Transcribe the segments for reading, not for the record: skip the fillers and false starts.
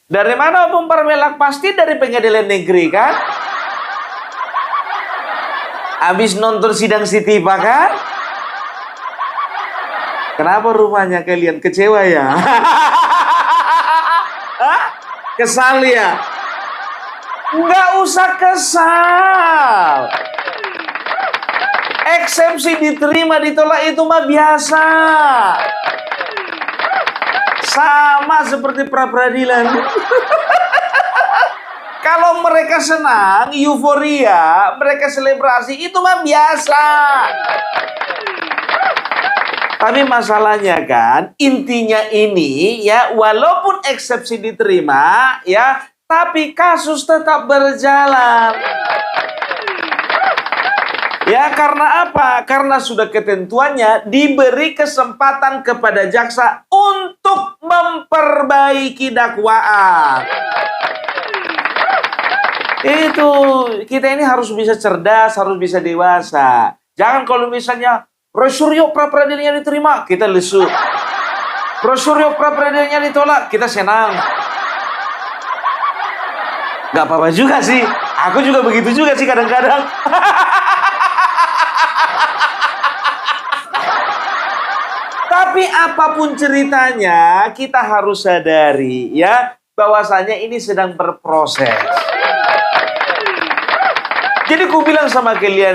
Dari mana Om Parmelak? Pasti dari pengadilan negeri kan? Habis nonton sidang Sitipa kan? Kenapa rumahnya kalian kecewa ya? Hah? Kesal ya? Nggak usah kesal. Eksepsi diterima ditolak itu mah biasa. Sama seperti pra peradilan. Kalau mereka senang, euforia, mereka selebrasi, itu mah biasa. Tapi masalahnya kan, intinya ini ya, walaupun eksepsi diterima ya, tapi kasus tetap berjalan. Ya, karena apa? Karena sudah ketentuannya diberi kesempatan kepada jaksa untuk memperbaiki dakwaan. Itu, kita ini harus bisa cerdas, harus bisa dewasa. Jangan kalau misalnya Rosurio pra peradilannya diterima, kita lesu. Rosurio pra peradilannya ditolak, kita senang. Gak apa-apa juga sih. Aku juga begitu juga sih kadang-kadang. Tapi apapun ceritanya, kita harus sadari ya, bahwasanya ini sedang berproses. Jadi ku bilang sama kalian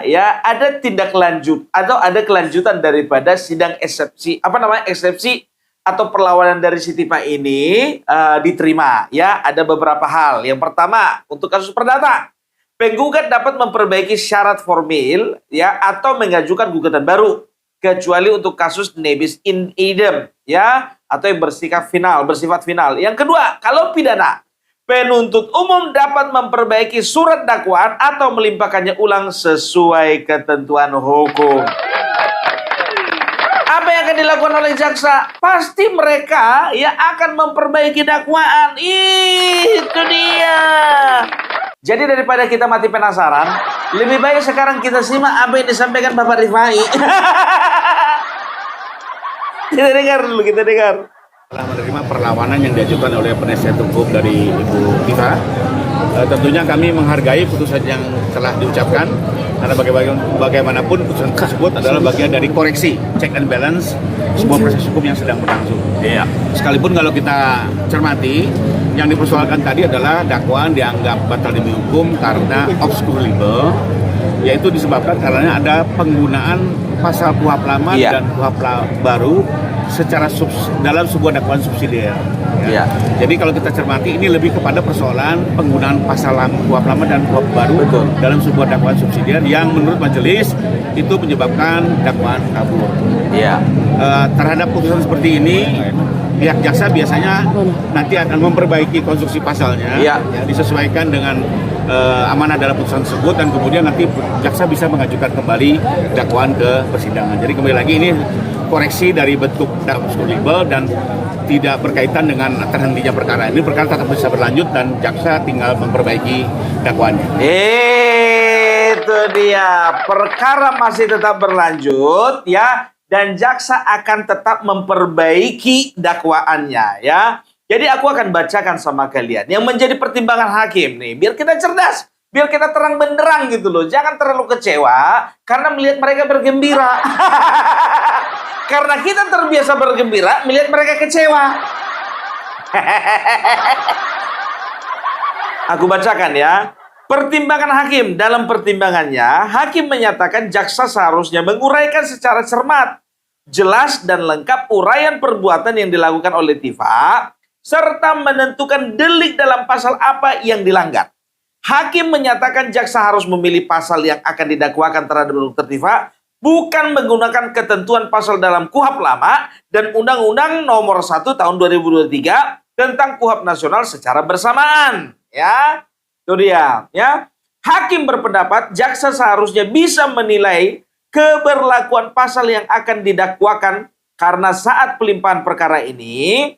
ya ada tindak lanjut atau ada kelanjutan daripada sidang eksepsi, eksepsi atau perlawanan dari Sitipa ini diterima. Ya, ada beberapa hal. Yang pertama, untuk kasus perdata, penggugat dapat memperbaiki syarat formil ya atau mengajukan gugatan baru, kecuali untuk kasus nebis in idem ya atau yang bersifat final. Yang kedua, kalau pidana, penuntut umum dapat memperbaiki surat dakwaan atau melimpahkannya ulang sesuai ketentuan hukum. Apa yang akan dilakukan oleh jaksa? Pasti mereka ya akan memperbaiki dakwaan. Itu dia. Jadi daripada kita mati penasaran, lebih baik sekarang kita simak apa yang disampaikan Bapak Rifai. Kita dengar. Telah menerima perlawanan yang diajukan oleh penasihat hukum dari Ibu Tifa. Tentunya kami menghargai putusan yang telah diucapkan, karena bagaimanapun putusan tersebut adalah bagian dari koreksi, check and balance sebuah proses hukum yang sedang berlangsung. Iya. Sekalipun kalau kita cermati, yang dipersoalkan tadi adalah dakwaan dianggap batal demi hukum karena obscurable, yaitu disebabkan karena ada penggunaan pasal KUHP lama dan KUHP baru secara dalam sebuah dakwaan subsidiar. Ya. Jadi kalau kita cermati, ini lebih kepada persoalan penggunaan pasal KUHP lama dan KUHP baru dalam sebuah dakwaan subsidiar yang menurut majelis itu menyebabkan dakwaan kabur. Terhadap putusan seperti ini, pihak jaksa biasanya nanti akan memperbaiki konstruksi pasalnya, disesuaikan dengan amanah dalam putusan tersebut, dan kemudian nanti jaksa bisa mengajukan kembali dakwaan ke persidangan. Jadi kembali lagi, ini koreksi dari bentuk obscurable dan tidak berkaitan dengan terhentinya perkara. Ini perkara tetap bisa berlanjut dan jaksa tinggal memperbaiki dakwaannya. Itu dia, perkara masih tetap berlanjut ya, dan jaksa akan tetap memperbaiki dakwaannya ya. Jadi aku akan bacakan sama kalian yang menjadi pertimbangan hakim nih, biar kita cerdas, biar kita terang benderang gitu loh. Jangan terlalu kecewa karena melihat mereka bergembira. Karena kita terbiasa bergembira melihat mereka kecewa. Aku bacakan ya. Pertimbangan hakim. Dalam pertimbangannya, hakim menyatakan jaksa seharusnya menguraikan secara cermat, jelas dan lengkap uraian perbuatan yang dilakukan oleh Tifa, serta menentukan delik dalam pasal apa yang dilanggar. Hakim menyatakan jaksa harus memilih pasal yang akan didakwakan terhadap Dr. Tifa, bukan menggunakan ketentuan pasal dalam KUHP lama dan Undang-Undang Nomor 1 Tahun 2023 tentang KUHP nasional secara bersamaan. Ya, itu dia. Ya, hakim berpendapat jaksa seharusnya bisa menilai keberlakuan pasal yang akan didakwakan karena saat pelimpahan perkara ini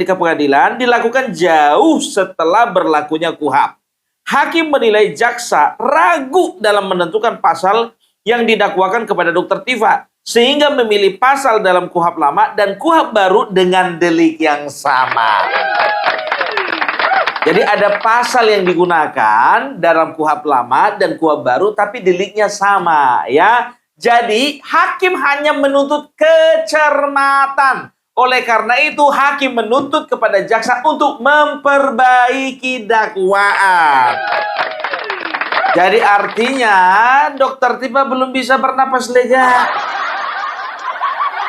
ke pengadilan dilakukan jauh setelah berlakunya KUHP. Hakim menilai jaksa ragu dalam menentukan pasal yang didakwakan kepada Dr. Tifa, sehingga memilih pasal dalam KUHP lama dan KUHP baru dengan delik yang sama. Jadi ada pasal yang digunakan dalam KUHP lama dan KUHP baru, tapi deliknya sama, ya. Jadi hakim hanya menuntut kecermatan. Oleh karena itu hakim menuntut kepada jaksa untuk memperbaiki dakwaan. Jadi artinya Dokter Tipa belum bisa bernapas lega.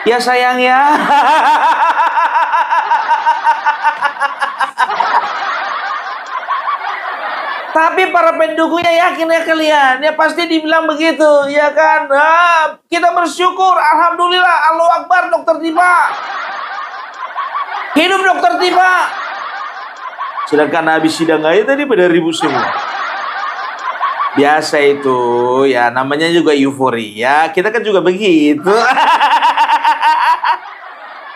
Ya sayang ya. Tapi para pendukungnya yakin ya kalian, ya pasti dibilang begitu, ya kan? Kita bersyukur, alhamdulillah, Allahu Akbar, Dokter Tipa. Hidup Dokter Tipa. Sedangkan habis sidang aja tadi pada ribut semua. Biasa itu, ya namanya juga euforia. Kita kan juga begitu.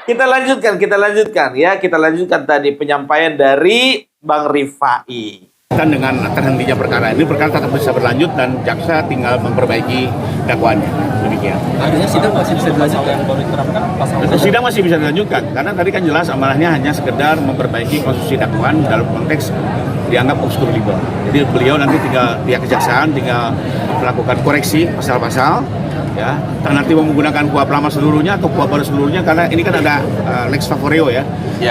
Kita lanjutkan ya. Kita lanjutkan tadi penyampaian dari Bang Rifai. Dan dengan terhentinya perkara ini, perkara tetap bisa berlanjut dan jaksa tinggal memperbaiki dakwaannya. Demikian. Artinya sidang masih bisa dilanjutkan baru diterapkan pasal. Sidang masih bisa dilanjutkan karena tadi kan jelas amanahnya hanya sekedar memperbaiki konstruksi dakwaan dalam konteks dianggap obskur libel. Jadi beliau nanti tinggal pihak kejaksaan tinggal melakukan koreksi pasal-pasal, ya. Dan nanti mau menggunakan KUHP lama seluruhnya atau KUHP baru seluruhnya karena ini kan ada lex favoreo ya.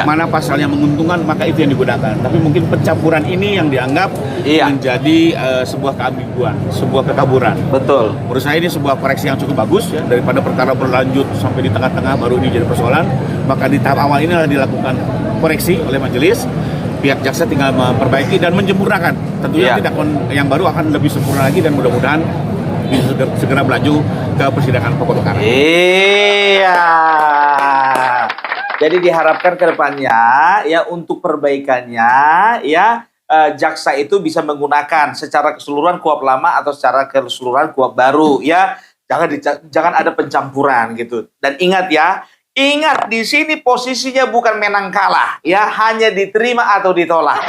Mana pasal yang menguntungkan maka itu yang digunakan. Tapi mungkin pencampuran ini yang dianggap menjadi sebuah keambiguan, sebuah kekaburan. Betul. Menurut saya ini sebuah koreksi yang cukup bagus ya, daripada perkara berlanjut sampai di tengah-tengah baru ini jadi persoalan. Maka di tahap awal ini adalah dilakukan koreksi oleh majelis. Pihak jaksa tinggal memperbaiki dan menjemurnakan. Tentunya yang baru akan lebih sempurna lagi dan mudah-mudahan bisa segera melaju ke persidangan pokok perkara. Iya. Jadi diharapkan ke depannya ya untuk perbaikannya ya jaksa itu bisa menggunakan secara keseluruhan KUHP lama atau secara keseluruhan KUHP baru ya. Jangan ada pencampuran gitu. Dan ingat ya, di sini posisinya bukan menang kalah ya, hanya diterima atau ditolak.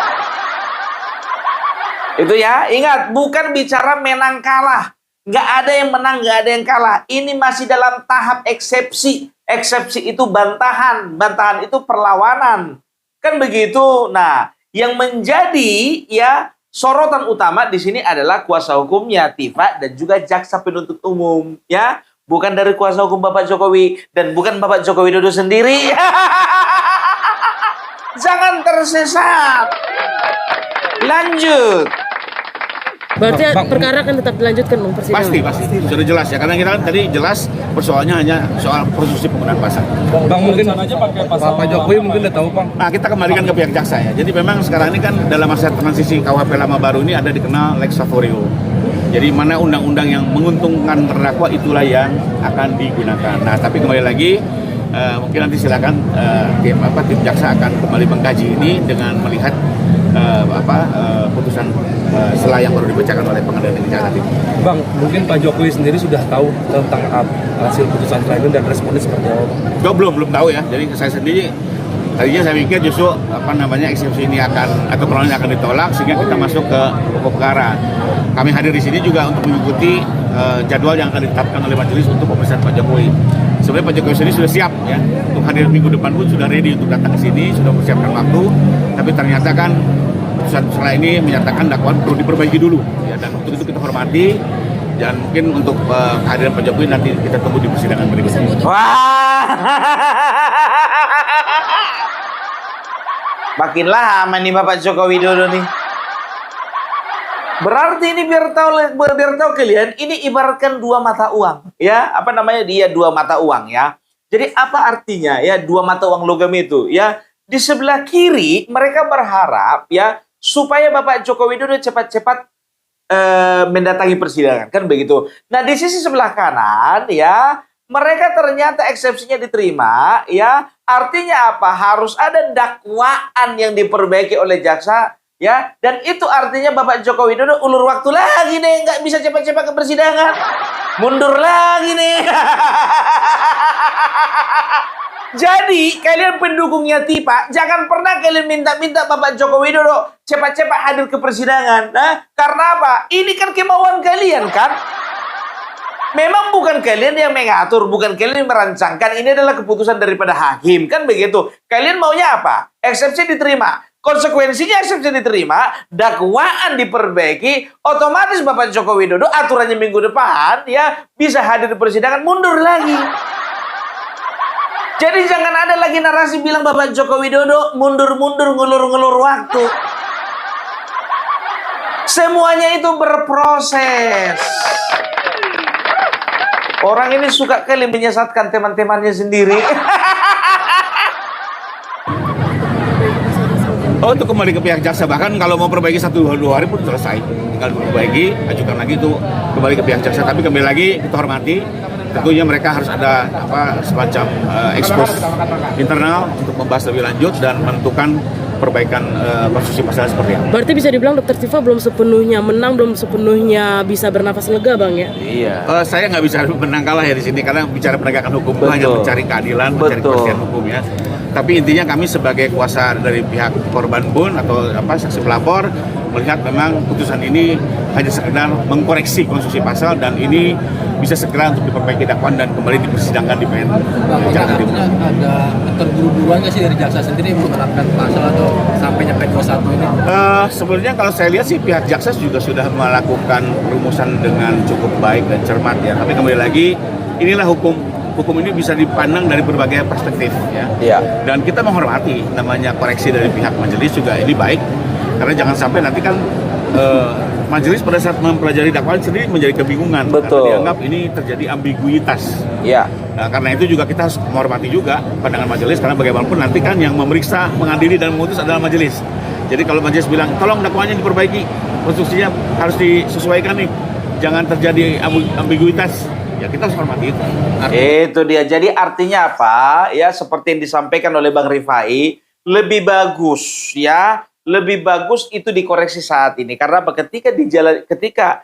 Itu ya, ingat bukan bicara menang kalah. Nggak ada yang menang, nggak ada yang kalah. Ini masih dalam tahap eksepsi. Eksepsi itu bantahan. Bantahan itu perlawanan. Kan begitu. Nah, yang menjadi ya sorotan utama di sini adalah kuasa hukumnya Tifa dan juga jaksa penuntut umum. Ya, bukan dari kuasa hukum Bapak Jokowi dan bukan Bapak Joko Widodo sendiri. Jangan tersesat. Lanjut. Berarti perkara akan tetap dilanjutkan Bang persidangan? Pasti. Sudah jelas ya, karena kita kan tadi jelas persoalannya hanya soal konstruksi penggunaan pasal. Bang mungkin aja pakai pasal Pak Jokowi mungkin udah tahu Bang. Nah, kita kembalikan ke pihak jaksa ya. Jadi memang sekarang ini kan dalam masa transisi KUHP lama baru ini ada dikenal lex favoreo. Jadi mana undang-undang yang menguntungkan terdakwa itulah yang akan digunakan. Nah, tapi kembali lagi mungkin nanti silakan tim jaksa akan kembali mengkaji ini dengan melihat putusan setelah yang baru dibacakan oleh pengadilan negeri Jakarta Timur. Bang, mungkin Pak Jokowi sendiri sudah tahu tentang hasil putusan ini dan responnya seperti apa? Belum tahu ya. Jadi saya sendiri tadinya saya pikir justru eksepsi ini akan atau permohonan ini akan ditolak sehingga kita masuk ke pokok perkara. Kami hadir di sini juga untuk mengikuti jadwal yang akan ditetapkan oleh majelis untuk pemeriksaan Pak Jokowi. Sebenarnya Pak Jokowi sendiri sudah siap ya untuk hadir minggu depan pun sudah ready untuk datang ke sini, sudah mempersiapkan waktu. Tapi ternyata kan putusan setelah ini menyatakan dakwaan perlu diperbaiki dulu ya, dan untuk itu kita hormati dan mungkin untuk kehadiran Pak Jokowi nanti kita tunggu di persidangan berikutnya. Wah. Makin lama nih Bapak Joko Widodo nih. Berarti ini biar tahu kalian, ini ibaratkan dua mata uang, ya. Dia dua mata uang ya. Jadi apa artinya ya dua mata uang logam itu ya? Di sebelah kiri mereka berharap ya supaya Bapak Joko Widodo cepat-cepat mendatangi persidangan, kan begitu. Nah, di sisi sebelah kanan ya, mereka ternyata eksepsinya diterima ya. Artinya apa? Harus ada dakwaan yang diperbaiki oleh jaksa. Ya, dan itu artinya Bapak Joko Widodo ulur waktu lagi nih, nggak bisa cepat-cepat ke persidangan, mundur lagi nih. Jadi kalian pendukungnya Tipa, jangan pernah kalian minta-minta Bapak Joko Widodo cepat-cepat hadir ke persidangan. Nah, karena apa? Ini kan kemauan kalian kan? Memang bukan kalian yang mengatur, bukan kalian yang merancangkan. Ini adalah keputusan daripada hakim, kan begitu. Kalian maunya apa? Eksepsi diterima. Konsekuensinya eksepsi diterima, dakwaan diperbaiki, otomatis Bapak Joko Widodo aturannya minggu depan ya bisa hadir di persidangan, mundur lagi. Jadi jangan ada lagi narasi bilang Bapak Joko Widodo mundur-mundur, ngulur-ngulur waktu. Semuanya itu berproses. Orang ini suka kali menyesatkan teman-temannya sendiri. Oh, untuk kembali ke pihak jaksa, bahkan kalau mau perbaiki 1-2 hari pun selesai. Tinggal perbaiki, ajukan lagi itu kembali ke pihak jaksa. Tapi kembali lagi kita hormati, tentunya mereka harus ada semacam ekspos internal untuk membahas lebih lanjut dan menentukan perbaikan konstruksi pasal seperti apa. Berarti bisa dibilang Dr. Siva belum sepenuhnya menang, belum sepenuhnya bisa bernafas lega, Bang ya? Iya. Saya nggak bisa menang kalah ya di sini karena bicara penegakan hukum itu hanya mencari keadilan, mencari kepastian hukum ya. Tapi intinya kami sebagai kuasa dari pihak korban pun atau saksi pelapor melihat memang putusan ini hanya sekedar mengkoreksi konstruksi pasal dan ini bisa segera untuk diperbaiki dakwaan dan kembali dipersidangkan di PN Jakarta Timur. Ada keterburu-buruan nggak sih dari jaksa sendiri menerapkan pasal atau sampai nyampe 21 ini? Sebenarnya kalau saya lihat sih pihak jaksa juga sudah melakukan perumusan dengan cukup baik dan cermat ya. Tapi kembali lagi inilah hukum ini bisa dipandang dari berbagai perspektif ya. Iya. Dan kita menghormati namanya koreksi dari pihak majelis juga ini baik karena jangan sampai nanti kan majelis pada saat mempelajari dakwaan sendiri menjadi kebingungan. Betul. Karena dianggap ini terjadi ambiguitas. Iya. Nah, karena itu juga kita harus menghormati juga pandangan majelis karena bagaimanapun nanti kan yang memeriksa, mengadili dan memutus adalah majelis. Jadi kalau majelis bilang tolong dakwaannya diperbaiki, konstruksinya harus disesuaikan nih, jangan terjadi ambiguitas. Ya kita harus hormati itu. Itu dia. Jadi artinya apa? Ya seperti yang disampaikan oleh Bang Rifai, lebih bagus ya, lebih bagus itu dikoreksi saat ini karena ketika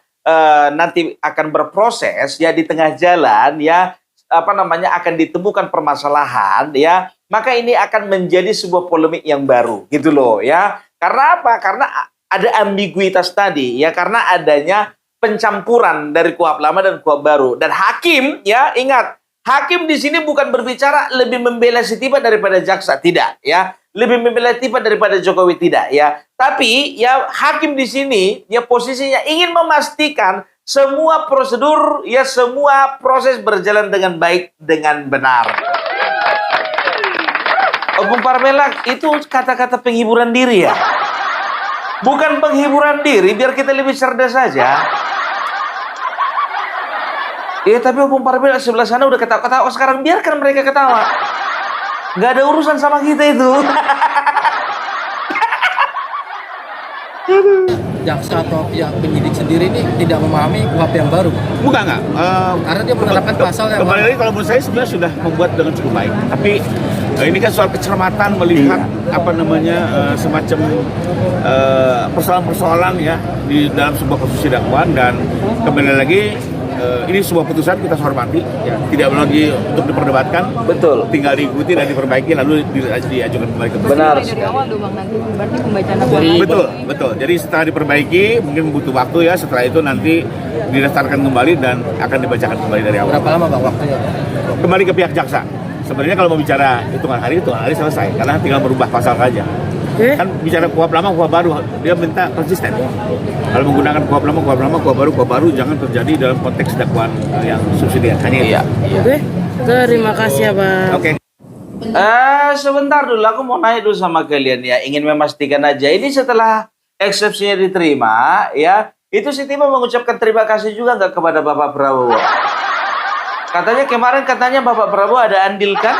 nanti akan berproses ya di tengah jalan ya akan ditemukan permasalahan ya, maka ini akan menjadi sebuah polemik yang baru gitu loh ya. Karena apa? Karena ada ambiguitas tadi ya, karena adanya pencampuran dari kuhab lama dan kuhab baru. Dan hakim, ya ingat, hakim di sini bukan berbicara lebih membela si Tifa daripada jaksa, tidak, ya. Lebih membela Tifa daripada Jokowi, tidak, ya. Tapi ya hakim di sini ya posisinya ingin memastikan semua prosedur, ya semua proses berjalan dengan baik, dengan benar. Bung Parmela, itu kata-kata penghiburan diri ya. Bukan penghiburan diri, biar kita lebih cerdas saja. Iya, tapi Bung Parmela sebelah sana udah ketawa-ketawa. Sekarang biarkan mereka ketawa. Nggak ada urusan sama kita itu. Jaksa atau pihak penyidik sendiri ini tidak memahami kuhab yang baru. Bukan nggak. Karena dia menerapkan pasal yang kembali lagi kalau menurut saya sebenarnya sudah membuat dengan cukup baik. Tapi ini kan soal kecermatan melihat semacam persoalan-persoalan ya di dalam sebuah konstruksi dakwaan, dan kembali lagi ini sebuah putusan kita hormati ya, tidak lagi untuk diperdebatkan. Betul. Tinggal diikuti dan diperbaiki lalu diajukan kembali ke Benar. Dari awal dong Bang, nanti berarti pembacaan dakwaan. Betul. Jadi setelah diperbaiki mungkin butuh waktu ya, setelah itu nanti didaftarkan kembali dan akan dibacakan kembali dari awal. berapa lama Bang waktunya? Kembali ke pihak jaksa. Sebenarnya kalau mau bicara hitungan hari selesai karena tinggal merubah pasal saja. Kan bicara kuhab lama, kuhab baru, dia minta konsisten. Kalau menggunakan kuhab lama, kuhab baru, jangan terjadi dalam konteks dakwaan yang subsidiar. Hanya itu. Oke, terima kasih ya Bang. Oke. Sebentar dulu, aku mau nanya dulu sama kalian ya. Ingin memastikan aja, ini setelah eksepsinya diterima, ya, itu si Tifa mengucapkan terima kasih juga nggak kepada Bapak Prabowo? Katanya Bapak Prabowo ada andil kan?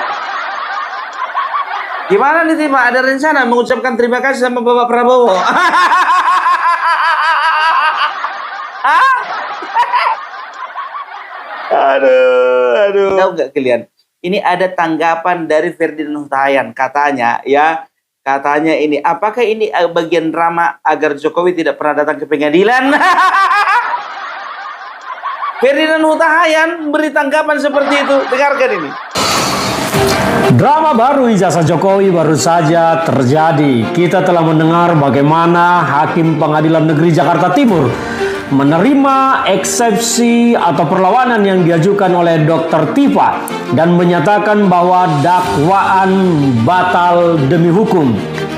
Gimana nih Tifa? Ada rencana mengucapkan terima kasih sama Bapak Prabowo? Aduh. Tahu nggak kalian? Ini ada tanggapan dari Ferdinand Hutahian, katanya ini, apakah ini bagian drama agar Jokowi tidak pernah datang ke pengadilan? Ferdinand Hutahian beri tanggapan seperti itu. Dengarkan ini. Drama baru ijazah Jokowi baru saja terjadi. Kita telah mendengar bagaimana Hakim Pengadilan Negeri Jakarta Timur menerima eksepsi atau perlawanan yang diajukan oleh Dr. Tifa dan menyatakan bahwa dakwaan batal demi hukum.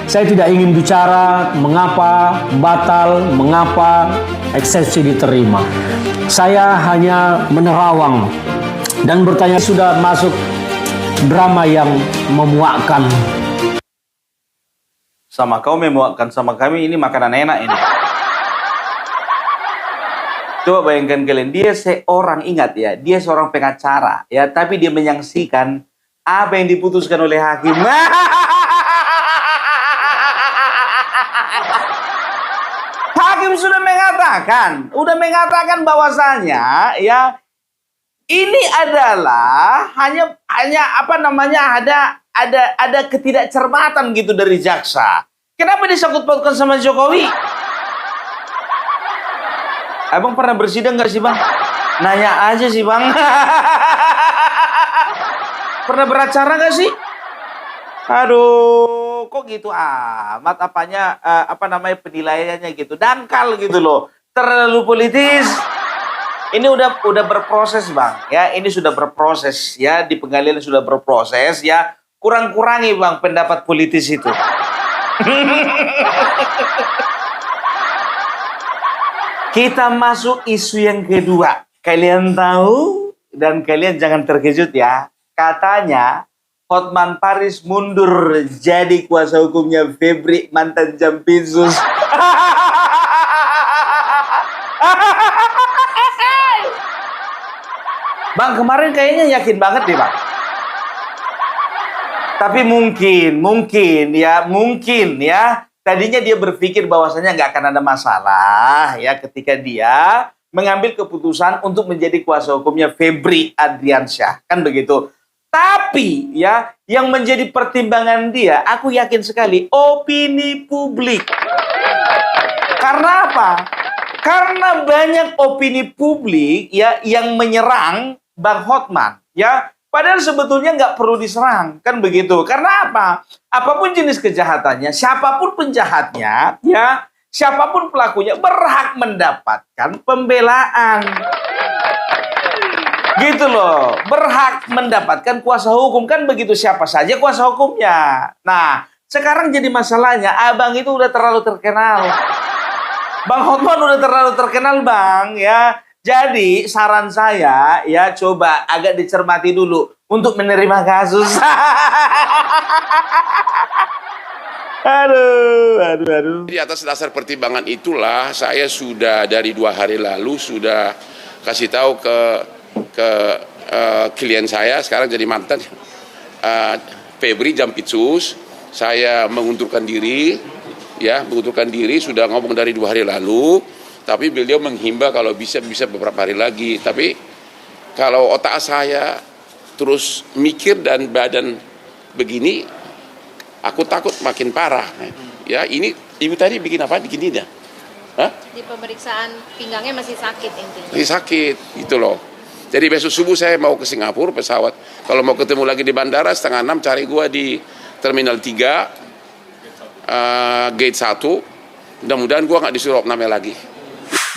Saya tidak ingin bicara mengapa batal, mengapa eksepsi diterima. Saya hanya menerawang dan bertanya, sudah masuk drama yang memuakkan. Sama kau memuakkan, sama kami ini makanan enak ini. Coba bayangkan kalian, dia seorang, ingat ya, dia seorang pengacara ya, tapi dia menyaksikan apa yang diputuskan oleh hakim. Hakim sudah mengatakan bahwasanya ya ini adalah hanya apa namanya, ada ketidakcermatan gitu dari jaksa. Kenapa disangkut pautkan sama Jokowi? Abang pernah bersidang nggak sih bang? Nanya aja sih bang. Pernah beracara nggak sih? Aduh, kok gitu amat apanya, apa namanya, penilaiannya gitu, dangkal gitu loh, terlalu politis. Ini udah berproses bang, ya ini sudah berproses ya, di pengadilan sudah berproses ya, kurang-kurangi bang pendapat politis itu. Kita masuk isu yang kedua. Kalian tahu dan kalian jangan terkejut ya. Katanya Hotman Paris mundur jadi kuasa hukumnya Febri, mantan Jampinsus. Bang, kemarin kayaknya yakin banget deh bang. Tapi mungkin ya. Tadinya dia berpikir bahwasanya nggak akan ada masalah ya ketika dia mengambil keputusan untuk menjadi kuasa hukumnya Febri Adriansyah, kan begitu. Tapi ya yang menjadi pertimbangan dia, aku yakin sekali, opini publik. Karena apa? Karena banyak opini publik ya yang menyerang Bang Hotman ya. Padahal sebetulnya nggak perlu diserang, kan begitu. Karena apa? Apapun jenis kejahatannya, siapapun penjahatnya, ya, siapapun pelakunya berhak mendapatkan pembelaan. Gitu loh, berhak mendapatkan kuasa hukum, kan begitu, siapa saja kuasa hukumnya. Nah, sekarang jadi masalahnya, abang itu udah terlalu terkenal. Bang Hotman udah terlalu terkenal, bang, ya. Jadi saran saya ya coba agak dicermati dulu untuk menerima kasus. Aduh. Di atas dasar pertimbangan itulah saya sudah dari 2 hari lalu sudah kasih tahu ke klien saya, sekarang jadi mantan Febri Jampitsus, saya mengundurkan diri sudah ngomong dari 2 hari lalu. Tapi beliau menghimbau kalau bisa beberapa hari lagi. Tapi kalau otak saya terus mikir dan badan begini, aku takut makin parah. Ya, ini ibu tadi bikin apa? Bikin ini dah. Hah? Di pemeriksaan pinggangnya masih sakit intinya. Masih sakit, gitu loh. Jadi besok subuh saya mau ke Singapura pesawat. Kalau mau ketemu lagi di bandara 5:30 cari gua di Terminal 3 Gate 1. Mudah-mudahan gua nggak disuruh namanya lagi.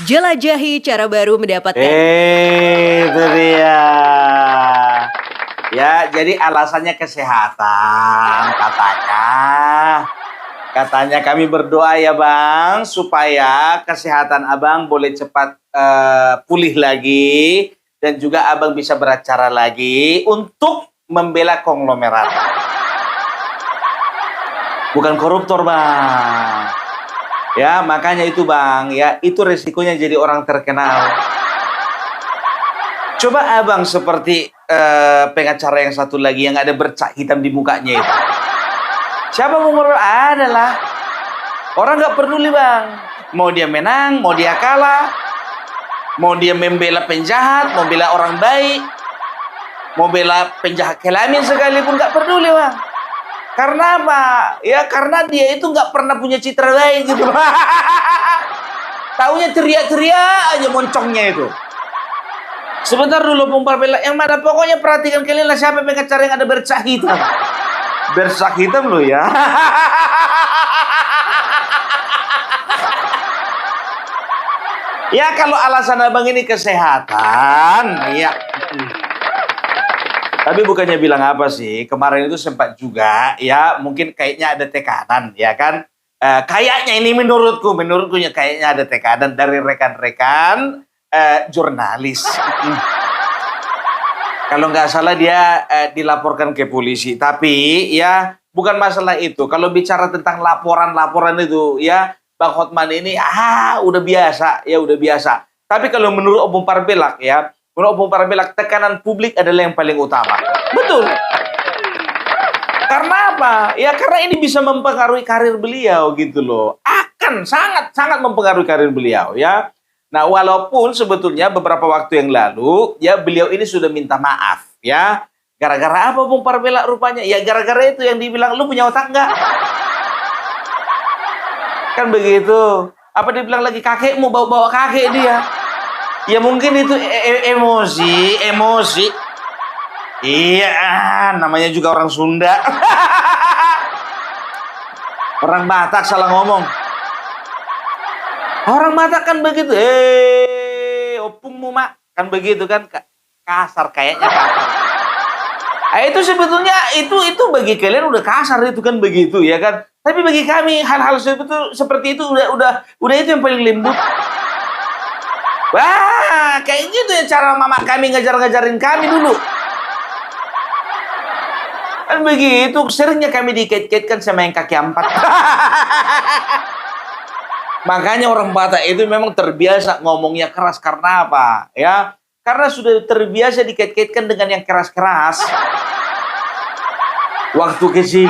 Jelajahi cara baru mendapatkan. Itu dia. Ya, jadi alasannya kesehatan katanya kami berdoa ya bang supaya kesehatan abang boleh cepat pulih lagi dan juga abang bisa beracara lagi untuk membela konglomerat. Bukan koruptor bang. Ya, makanya itu bang, ya itu resikonya jadi orang terkenal. Coba abang seperti pengacara yang satu lagi yang ada bercak hitam di mukanya itu. Siapa mau ngurus? Adalah orang nggak peduli bang. Mau dia menang, mau dia kalah, mau dia membela penjahat, mau bela orang baik, mau bela penjahat kelamin sekalipun nggak peduli bang. Karena apa? Ya karena dia itu nggak pernah punya citra baik gitu. Taunya teriak-teriak aja moncongnya itu. Sebentar dulu Bung Parbela, yang mana pokoknya perhatikan kalian lah siapa pengacara yang ada bercak hitam. Bercak hitam loh ya. Ya kalau alasan abang ini kesehatan, ya. Tapi bukannya bilang apa sih, kemarin itu sempat juga, ya mungkin kayaknya ada tekanan, ya kan? Kayaknya ini menurutku ya kayaknya ada tekanan dari rekan-rekan jurnalis. Kalau nggak salah dia dilaporkan ke polisi. Tapi ya bukan masalah itu. Kalau bicara tentang laporan-laporan itu, ya Bang Hotman ini udah biasa, ya udah biasa. Tapi kalau menurut Opung Parbelak ya, menurut Opung Parbelak tekanan publik adalah yang paling utama. Betul. Karena apa? Ya karena ini bisa mempengaruhi karir beliau gitu loh. Akan sangat mempengaruhi karir beliau ya. Nah, walaupun sebetulnya beberapa waktu yang lalu ya beliau ini sudah minta maaf ya. Gara-gara apa Opung Parbelak rupanya? Ya gara-gara itu yang dibilang lu punya otak nggak? Kan begitu. Apa dibilang lagi kakekmu bawa-bawa kakek dia? Ya mungkin itu emosi. Iya, namanya juga orang Sunda. Orang Batak salah ngomong. Orang Batak kan begitu. Opungmu mak, kan begitu kan kasar kayaknya kasar. Itu sebetulnya itu bagi kalian udah kasar itu kan begitu ya kan. Tapi bagi kami hal-hal seperti itu udah itu yang paling lembut. Wah, kayak gitu ya cara mama kami ngajarin kami dulu. Kan begitu, seringnya kami dikait-kaitkan sama yang kaki 4. Makanya orang Batak itu memang terbiasa ngomongnya keras karena apa? Ya, karena sudah terbiasa dikait-kaitkan dengan yang keras-keras. Waktu kecil.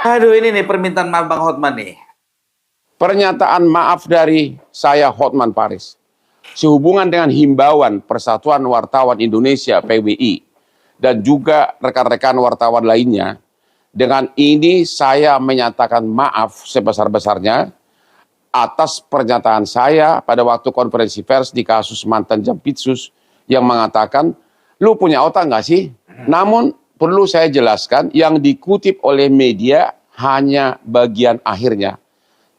Aduh, ini nih permintaan maaf Bang Hotman nih. Pernyataan maaf dari saya Hotman Paris sehubungan dengan himbauan Persatuan Wartawan Indonesia PWI dan juga rekan-rekan wartawan lainnya. Dengan ini saya menyatakan maaf sebesar-besarnya atas pernyataan saya pada waktu konferensi pers di kasus mantan Jampitsus yang mengatakan, lu punya otak nggak sih? Namun perlu saya jelaskan yang dikutip oleh media hanya bagian akhirnya.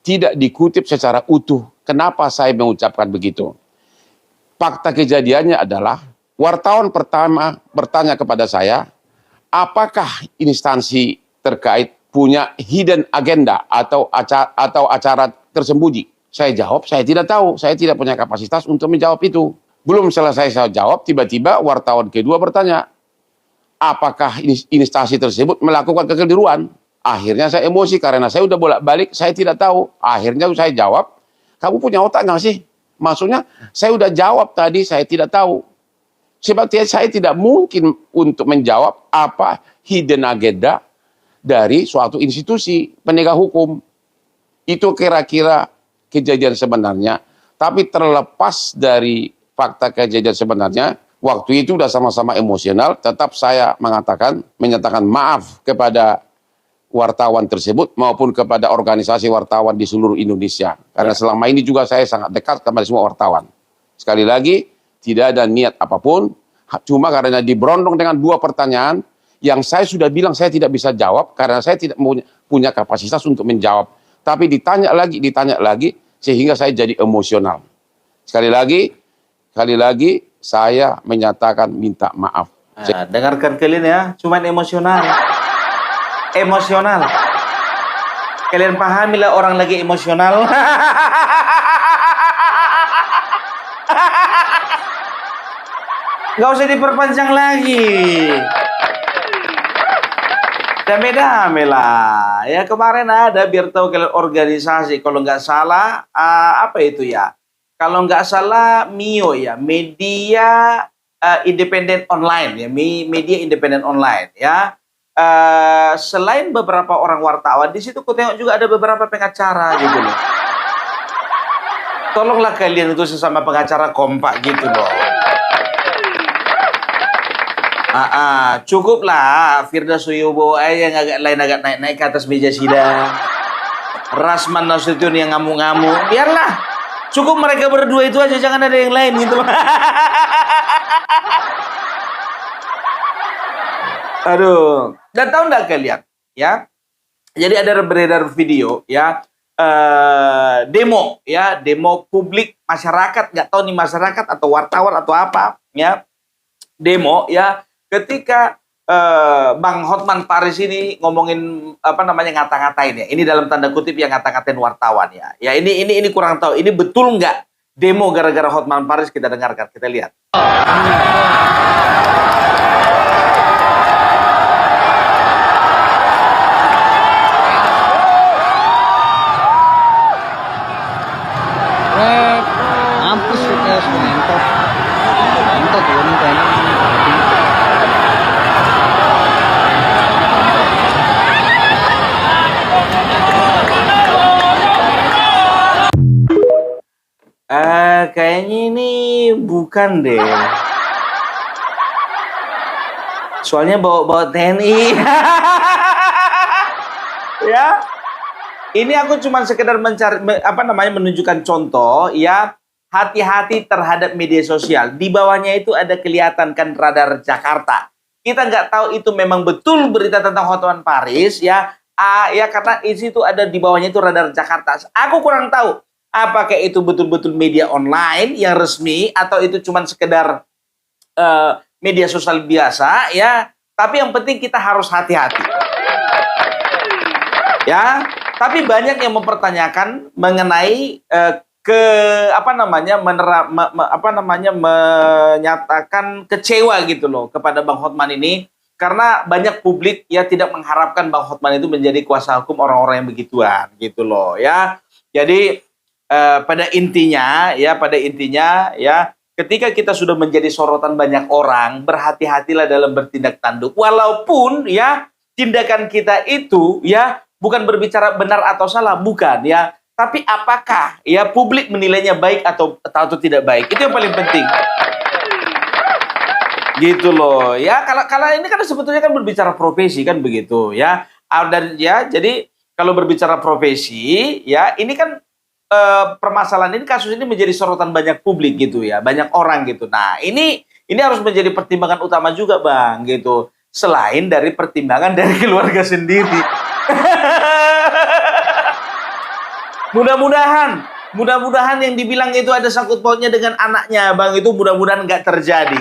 Tidak dikutip secara utuh. Kenapa saya mengucapkan begitu? Fakta kejadiannya adalah wartawan pertama bertanya kepada saya, apakah instansi terkait punya hidden agenda atau acara tersembunyi? Saya jawab, saya tidak tahu. Saya tidak punya kapasitas untuk menjawab itu. Belum selesai saya jawab, tiba-tiba wartawan kedua bertanya, apakah instansi tersebut melakukan kekeliruan? Akhirnya saya emosi karena saya udah bolak-balik, saya tidak tahu. Akhirnya saya jawab, kamu punya otak nggak sih? Maksudnya, saya udah jawab tadi, saya tidak tahu. Sebab saya tidak mungkin untuk menjawab apa hidden agenda dari suatu institusi penegak hukum. Itu kira-kira kejadian sebenarnya. Tapi terlepas dari fakta kejadian sebenarnya, waktu itu udah sama-sama emosional, tetap saya menyatakan maaf kepada wartawan tersebut maupun kepada organisasi wartawan di seluruh Indonesia. Karena selama ini juga saya sangat dekat kepada semua wartawan. Sekali lagi, tidak ada niat apapun, cuma karena diberondong dengan 2 pertanyaan yang saya sudah bilang saya tidak bisa jawab karena saya tidak punya kapasitas untuk menjawab. Tapi ditanya lagi, sehingga saya jadi emosional. Sekali lagi, saya menyatakan minta maaf. Nah, dengarkan kalian ya, cuman emosional. Kalian pahamilah orang lagi emosional. Gak usah diperpanjang lagi. Damai-damai lah. Ya kemarin ada biar tahu kalian organisasi. Kalau nggak salah, apa itu ya? Kalau nggak salah MIO ya, media independen online ya, media independen online ya. Selain beberapa orang wartawan di situ, aku tengok juga ada beberapa pengacara gitu loh. Tolonglah kalian itu sesama pengacara kompak gitu loh. Cukuplah Firda Suyobo yang agak naik ke atas meja sidang. Rasman Nasution yang ngamuk-ngamuk. Biarlah. Cukup mereka berdua itu aja, jangan ada yang lain gitu. Aduh. Dan tahu nggak kalian, ya? Jadi ada beredar video, ya. demo ya, demo publik masyarakat, nggak tahu nih masyarakat atau wartawan atau apa ya, demo ya, ketika Bang Hotman Paris ini ngomongin apa namanya, ngata-ngatain ya. Ini dalam tanda kutip yang ngata-ngatain wartawan ya. Ya ini kurang tahu. Ini betul nggak demo gara-gara Hotman Paris? Kita dengarkan, kita lihat. Mampus kita mentok. Mentok ini kayaknya. Kayaknya ini bukan deh. Soalnya bawa TNI. Ya. Ini aku cuma sekedar menunjukkan contoh ya. Hati-hati terhadap media sosial. Di bawahnya itu ada kelihatan kan radar Jakarta. Kita nggak tahu itu memang betul berita tentang Hotman Paris ya. Ya karena isi itu ada di bawahnya itu radar Jakarta. Aku kurang tahu apakah itu betul-betul media online yang resmi atau itu cuma sekedar media sosial biasa ya. Tapi yang penting kita harus hati-hati. Ya, tapi banyak yang mempertanyakan mengenai menyatakan kecewa gitu loh kepada Bang Hotman ini, karena banyak publik ya tidak mengharapkan Bang Hotman itu menjadi kuasa hukum orang-orang yang begituan gitu loh ya. Jadi pada intinya ya ketika kita sudah menjadi sorotan banyak orang, berhati-hatilah dalam bertindak tanduk, walaupun ya tindakan kita itu ya bukan berbicara benar atau salah, bukan ya. Tapi apakah ya publik menilainya baik atau tidak baik? Itu yang paling penting. Gitu loh. Ya, kalau ini kan sebetulnya kan berbicara profesi kan begitu ya. Dan ya jadi kalau berbicara profesi ya ini kan permasalahan ini, kasus ini menjadi sorotan banyak publik gitu ya, banyak orang gitu. Nah, ini harus menjadi pertimbangan utama juga, Bang, gitu. Selain dari pertimbangan dari keluarga sendiri. Mudah-mudahan yang dibilang itu ada sangkut pautnya dengan anaknya, Bang, itu mudah-mudahan nggak terjadi.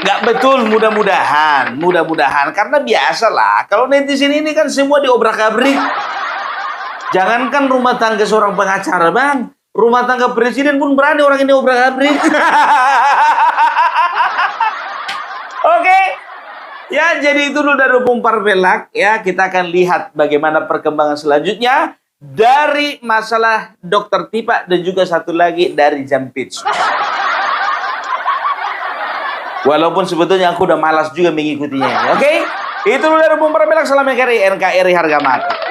Nggak betul, mudah-mudahan. Karena biasalah, kalau netizen ini kan semua diobrak-abrik. Jangankan rumah tangga seorang pengacara, Bang, rumah tangga presiden pun berani orang ini obrak-abrik. Oke. Ya, jadi itu dulu dari Pumpar Velak ya. Kita akan lihat bagaimana perkembangan selanjutnya dari masalah Dokter Tipa dan juga satu lagi dari Jampitsus. Walaupun sebetulnya aku udah malas juga mengikutinya. Oke? Itu dulu dari Pumpar Velak. Salam NKRI, harga mati.